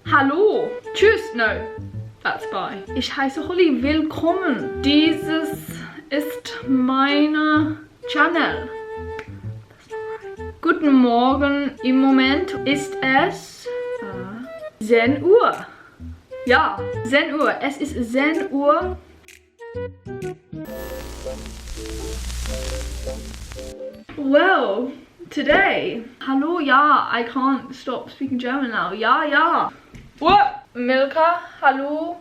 Hallo. Tschüss. No. That's bye. Ich heiße Holly. Willkommen. Dieses ist meine Channel. Guten Morgen. Im Moment ist es 10 Uhr. Ja, 10 Uhr. Es ist 10 Uhr. Well, today. Hallo, ja, I can't stop speaking German now. Ja, ja. What? Milka, hallo.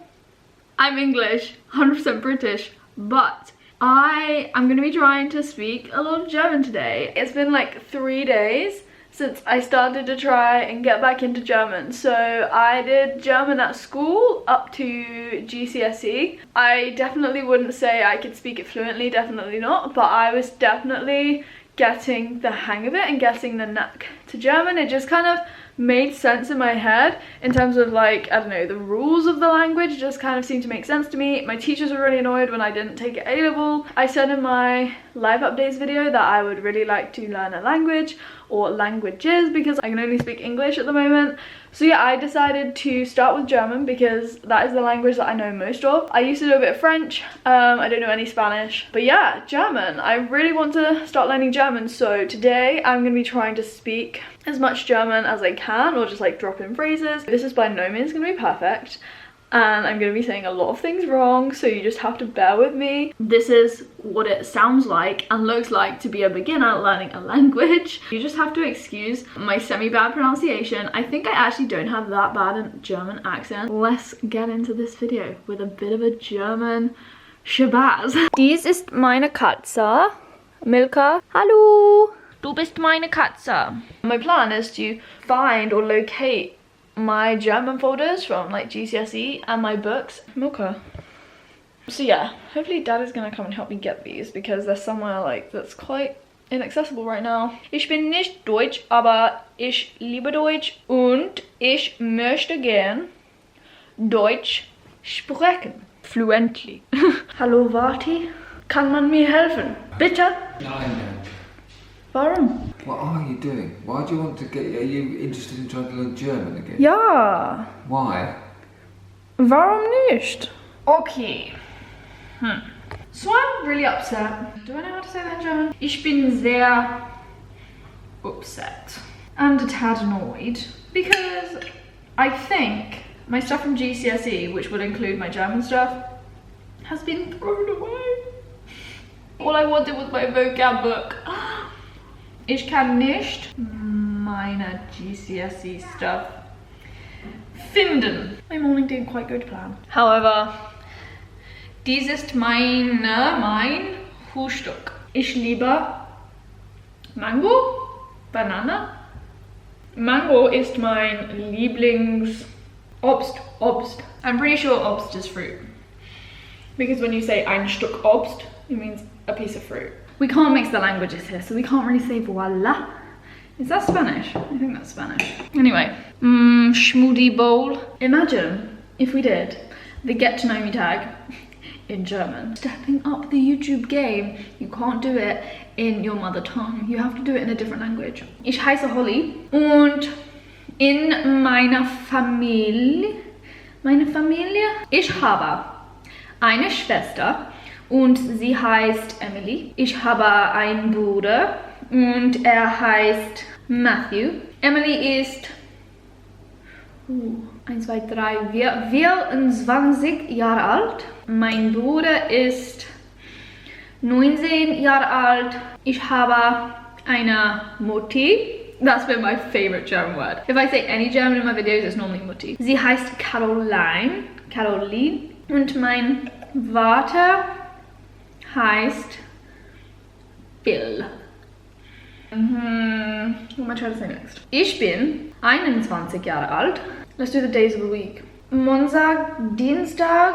I'm English, 100% British, but I'm going to be trying to speak a lot of German today. It's been like 3 days since I started to try and get back into German. So I did German at school up to GCSE. I definitely wouldn't say I could speak it fluently, definitely not, but I was definitely getting the hang of it and getting the knack to German. It just kind of made sense in my head in terms of, like, I don't know, the rules of the language just kind of seemed to make sense to me. My teachers were really annoyed when I didn't take it A-level. I said in my live updates video that I would really like to learn a language or languages because I can only speak English at the moment. So yeah, I decided to start with German because that is the language that I know most of. I used to do a bit of French, I don't know any Spanish, but yeah, German. I really want to start learning German, so today I'm going to be trying to speak as much German as I can, or just like drop in phrases. This is by no means going to be perfect, and I'm going to be saying a lot of things wrong, so you just have to bear with me. This is what it sounds like and looks like to be a beginner learning a language. You just have to excuse my semi-bad pronunciation. I think I actually don't have that bad a German accent. Let's get into this video with a bit of a German shabazz. Dies ist meine Katze. Milka. Hallo. Du bist meine Katze. My plan is to find or locate my German folders from like GCSE and my books. Milka. So yeah, hopefully Dad is gonna come and help me get these because they're somewhere like that's quite inaccessible right now. Ich bin nicht Deutsch, aber ich liebe Deutsch und ich möchte gern Deutsch sprechen. Fluently. Hallo Vati, kann man mir helfen? Bitte? Nein. Warum? What are you doing? Why do you want to get... Are you interested in trying to learn German again? Ja. Why? Warum nicht? Okay. So I'm really upset. Do I know how to say that in German? Ich bin sehr upset and a tad annoyed because I think my stuff from GCSE, which would include my German stuff, has been thrown away. All I wanted was my vocab book. Ich kann nicht meine GCSE stuff finden. My morning didn't quite go to plan. However, dies ist mein Frühstück. Ich liebe Mango, Banane. Mango ist mein Lieblingsobst. Obst. I'm pretty sure Obst is fruit. Because when you say ein Stück Obst, it means a piece of fruit. We can't mix the languages here, so we can't really say voila. Is that Spanish? I think that's Spanish. Anyway, Schmoody bowl. Imagine if we did the get to know me tag in German. Stepping up the YouTube game. You can't do it in your mother tongue. You have to do it in a different language. Ich heiße Holly und in meiner Familie, ich habe eine Schwester. Und sie heißt Emily. Ich habe einen Bruder und er heißt Matthew. Emily ist 1, 2, 3, 24 Jahre alt. Mein Bruder ist 19 Jahre alt. Ich habe eine Mutti. That's been my favorite German word. If I say any German in my videos, it's normally Mutti. Sie heißt Caroline. Und mein Vater heißt Bill. What am I trying to say next? Ich bin 21 Jahre alt. Let's do the days of the week. Montag, Dienstag,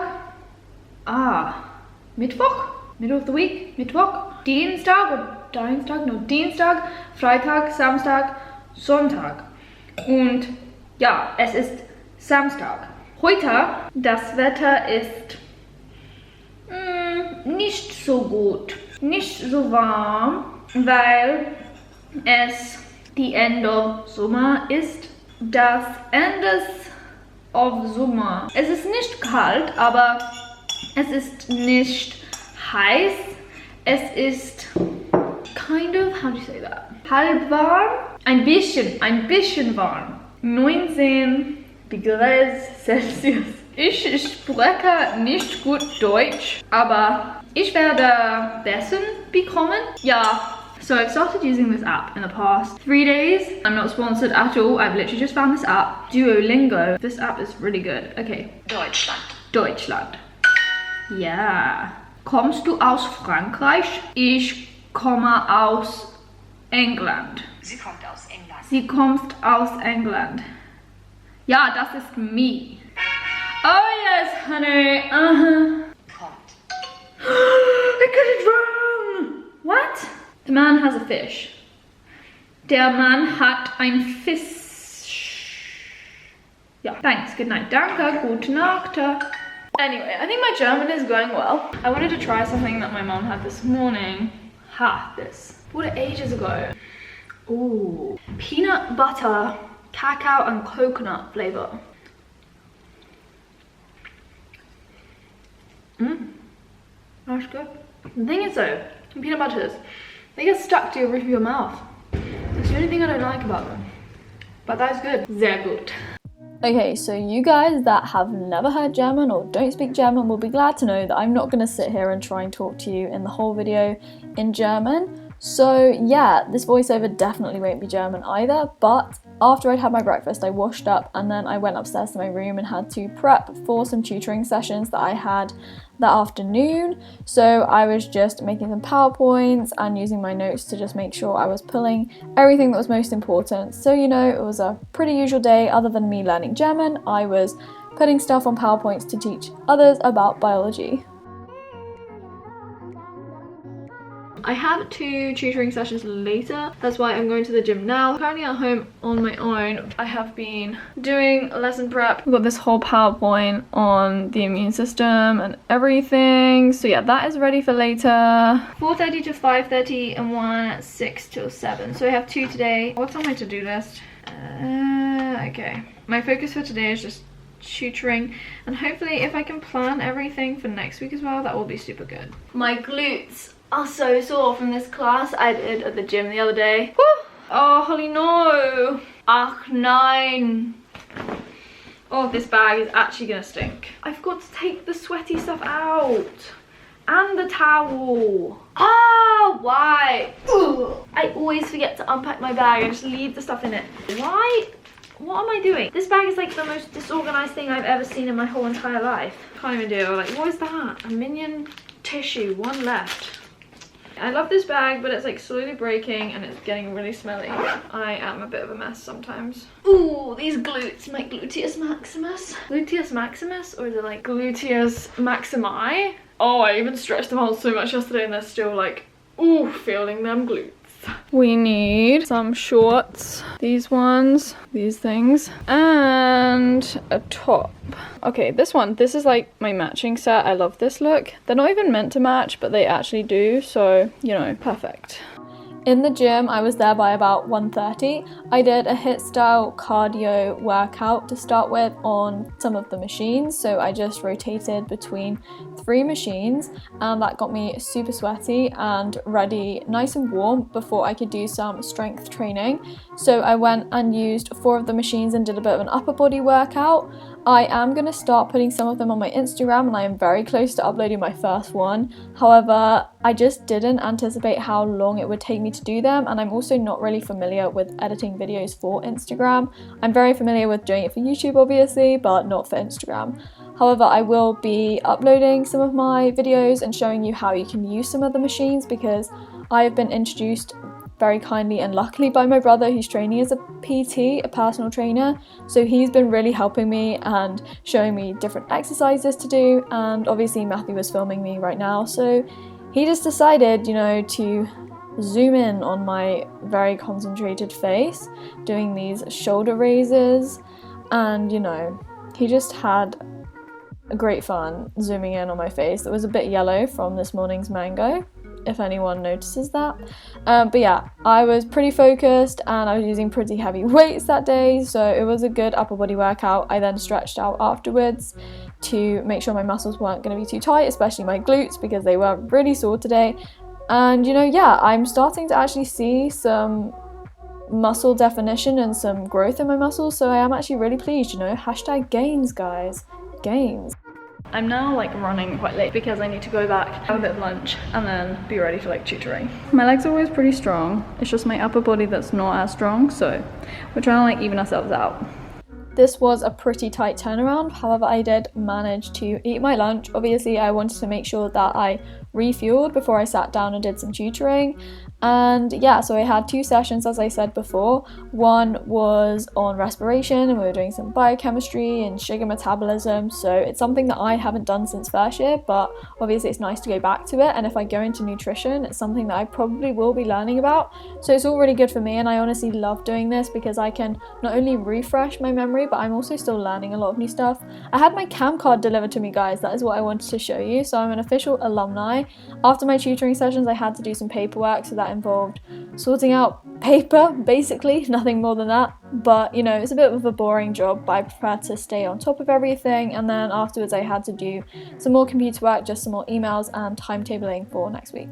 Mittwoch? Middle of the week? Mittwoch? Dienstag, Freitag, Samstag, Sonntag. Und ja, es ist Samstag. Heute, das Wetter ist nicht so gut, nicht so warm, weil es die Ende Sommer ist, Das Ende of Sommer. Es ist nicht kalt, aber es ist nicht heiß. Es ist kind of, how do you say that? Halb warm. Ein bisschen warm. 19 degrees Celsius. Ich spreche nicht gut Deutsch, aber ich werde besser bekommen. Ja. So I've started using this app in the past 3 days. I'm not sponsored at all. I've literally just found this app. Duolingo. This app is really good. Okay. Deutschland. Ja. Kommst du aus Frankreich? Ich komme aus England. Sie kommt aus England. Sie kommt aus England. Ja, das ist me. Oh yes, honey. Kommt. I got it wrong. What? The man has a fish. Der Mann hat ein Fisch. Yeah, thanks. Good night. Danke. Gute Nacht. Anyway, I think my German is going well. I wanted to try something that my mom had this morning. This. Bought it ages ago. Ooh. Peanut butter, cacao and coconut flavor. That's good. The thing is though, peanut butters, they get stuck to your roof of your mouth. That's the only thing I don't like about them. But that is good. Sehr gut. Okay, so you guys that have never heard German or don't speak German will be glad to know that I'm not going to sit here and try and talk to you in the whole video in German. So yeah, this voiceover definitely won't be German either, but after I'd had my breakfast, I washed up and then I went upstairs to my room and had to prep for some tutoring sessions that I had that afternoon. So I was just making some PowerPoints and using my notes to just make sure I was pulling everything that was most important. So, you know, it was a pretty usual day other than me learning German. I was putting stuff on PowerPoints to teach others about biology. I have 2 tutoring sessions later, that's why I'm going to the gym now. Currently at home on my own. I have been doing lesson prep. I've got this whole PowerPoint on the immune system and everything. So yeah, that is ready for later. 4:30 to 5:30 and 1 at 6 till 7. So I have 2 today. What's on my to-do list? Okay. My focus for today is just tutoring, and hopefully if I can plan everything for next week as well, that will be super good. My glutes are so sore from this class I did at the gym the other day. Woo! Oh, Holly, no. Ach, nein. Oh, this bag is actually gonna stink. I forgot to take the sweaty stuff out. And the towel. Ah, why? Ugh. I always forget to unpack my bag. I just leave the stuff in it. Why? What am I doing? This bag is like the most disorganized thing I've ever seen in my whole entire life. Can't even do. Like, what is that? A minion tissue, 1 left. I love this bag, but it's like slowly breaking and it's getting really smelly. I am a bit of a mess sometimes. Ooh, these glutes, my gluteus maximus. Gluteus maximus, or is it like gluteus maximi? Oh, I even stretched them out so much yesterday and they're still like, ooh, feeling them glutes. We need some shorts, these ones, these things, and a top. Okay, this is like my matching set. I love this look. They're not even meant to match, but they actually do, so, you know, perfect. In the gym, I was there by about 1:30. I did a HIIT style cardio workout to start with on some of the machines. So I just rotated between 3 machines and that got me super sweaty and ready, nice and warm, before I could do some strength training. So I went and used 4 of the machines and did a bit of an upper body workout. I am going to start putting some of them on my Instagram and I am very close to uploading my first one. However, I just didn't anticipate how long it would take me to do them, and I'm also not really familiar with editing videos for Instagram. I'm very familiar with doing it for YouTube obviously, but not for Instagram. However, I will be uploading some of my videos and showing you how you can use some of the machines, because I have been introduced very kindly and luckily by my brother, who's training as a PT, a personal trainer. So he's been really helping me and showing me different exercises to do, and obviously Matthew was filming me right now, so he just decided, you know, to zoom in on my very concentrated face doing these shoulder raises, and you know, he just had a great fun zooming in on my face that was a bit yellow from this morning's mango. if anyone notices that. But yeah, I was pretty focused and I was using pretty heavy weights that day, so it was a good upper body workout. I then stretched out afterwards to make sure my muscles weren't going to be too tight, especially my glutes, because they were really sore today. And yeah, I'm starting to actually see some muscle definition and some growth in my muscles, so I am actually really pleased, hashtag gains, guys, gains. I'm now like running quite late because I need to go back, have a bit of lunch, and then be ready for like tutoring. My legs are always pretty strong, it's just my upper body that's not as strong, so we're trying to like even ourselves out. This was a pretty tight turnaround, however I did manage to eat my lunch. Obviously I wanted to make sure that I refueled before I sat down and did some tutoring. And yeah, so I had 2 sessions as I said before. One was on respiration and we were doing some biochemistry and sugar metabolism, so it's something that I haven't done since first year, but obviously it's nice to go back to it, and if I go into nutrition it's something that I probably will be learning about, so it's all really good for me, and I honestly love doing this because I can not only refresh my memory but I'm also still learning a lot of new stuff. I had my cam card delivered to me, guys, that is what I wanted to show you, so I'm an official alumni. After my tutoring sessions I had to do some paperwork, so that involved sorting out paper, basically, nothing more than that, but it's a bit of a boring job, but I prefer to stay on top of everything, and then afterwards I had to do some more computer work, just some more emails and timetabling for next week.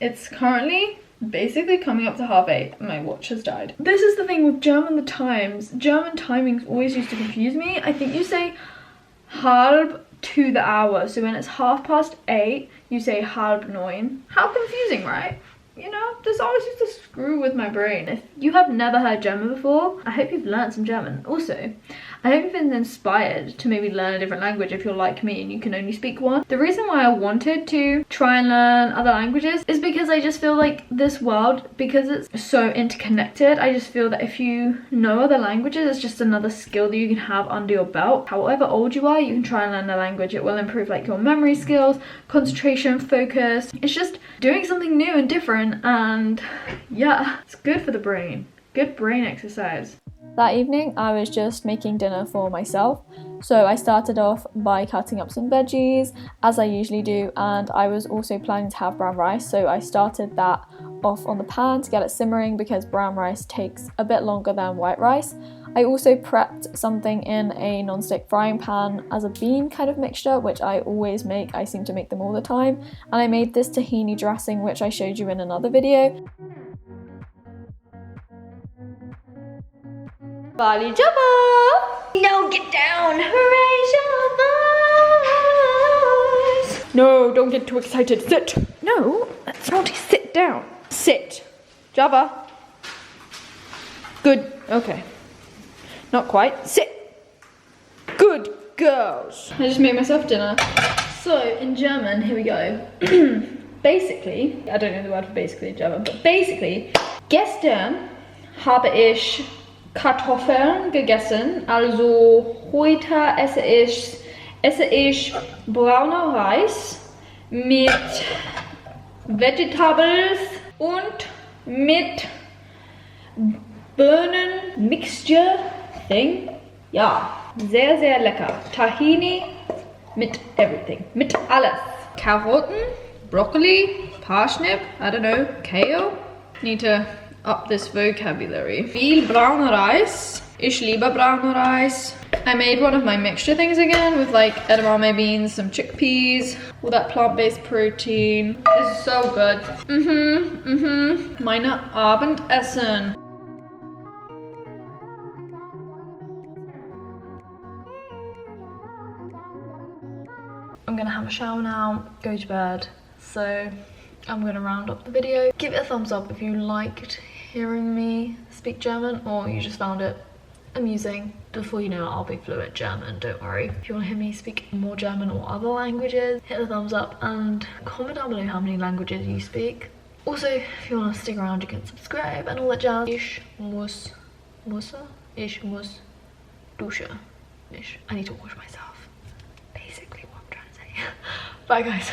It's currently basically coming up to 8:30. My watch has died. This is the thing with German timings always used to confuse me. I think you say halb to the hour, so when it's 8:30 you say halb 9. How confusing, right? This always used to screw with my brain. If you have never heard German before, I hope you've learned some German. Also, I hope you've been inspired to maybe learn a different language if you're like me and you can only speak one. The reason why I wanted to try and learn other languages is because I just feel like this world, because it's so interconnected, I just feel that if you know other languages, it's just another skill that you can have under your belt. However old you are, you can try and learn a language. It will improve like your memory skills, concentration, focus. It's just doing something new and different, and yeah, it's good for the brain. Good brain exercise. That evening I was just making dinner for myself, so I started off by cutting up some veggies as I usually do, and I was also planning to have brown rice, so I started that off on the pan to get it simmering because brown rice takes a bit longer than white rice. I also prepped something in a non-stick frying pan as a bean kind of mixture, which I always make. I seem to make them all the time, and I made this tahini dressing, which I showed you in another video. Bali Java! No, get down! Raise your voice! No, don't get too excited. Sit! No, that's not. Sit down. Sit. Java. Good. Okay. Not quite. Sit. Good girls. I just made myself dinner. So, in German, here we go. Basically, I don't know the word for basically in German, but basically, gestern habe ich Kartoffeln gegessen, also heute esse ich brauner Reis mit Vegetables und mit Birnen Mixture Thing. Ja, sehr, sehr lecker. Tahini mit everything, mit alles. Karotten, broccoli, parsnip, I don't know, kale. Need to up this vocabulary. Viel brauner Reis. Ich liebe brauner Reis. I made one of my mixture things again with like edamame beans, some chickpeas, all that plant-based protein. It's so good. Meine Abendessen. I'm gonna have a shower now, go to bed. So I'm gonna round up the video. Give it a thumbs up if you liked hearing me speak German or you just found it amusing. Before you know it, I'll be fluent German, don't worry. If you want to hear me speak more German or other languages, hit the thumbs up and comment down below how many languages you speak. Also, if you want to stick around, you can subscribe and all that jazz. Ich muss duschen. I need to wash myself. Basically what I'm trying to say. Bye guys.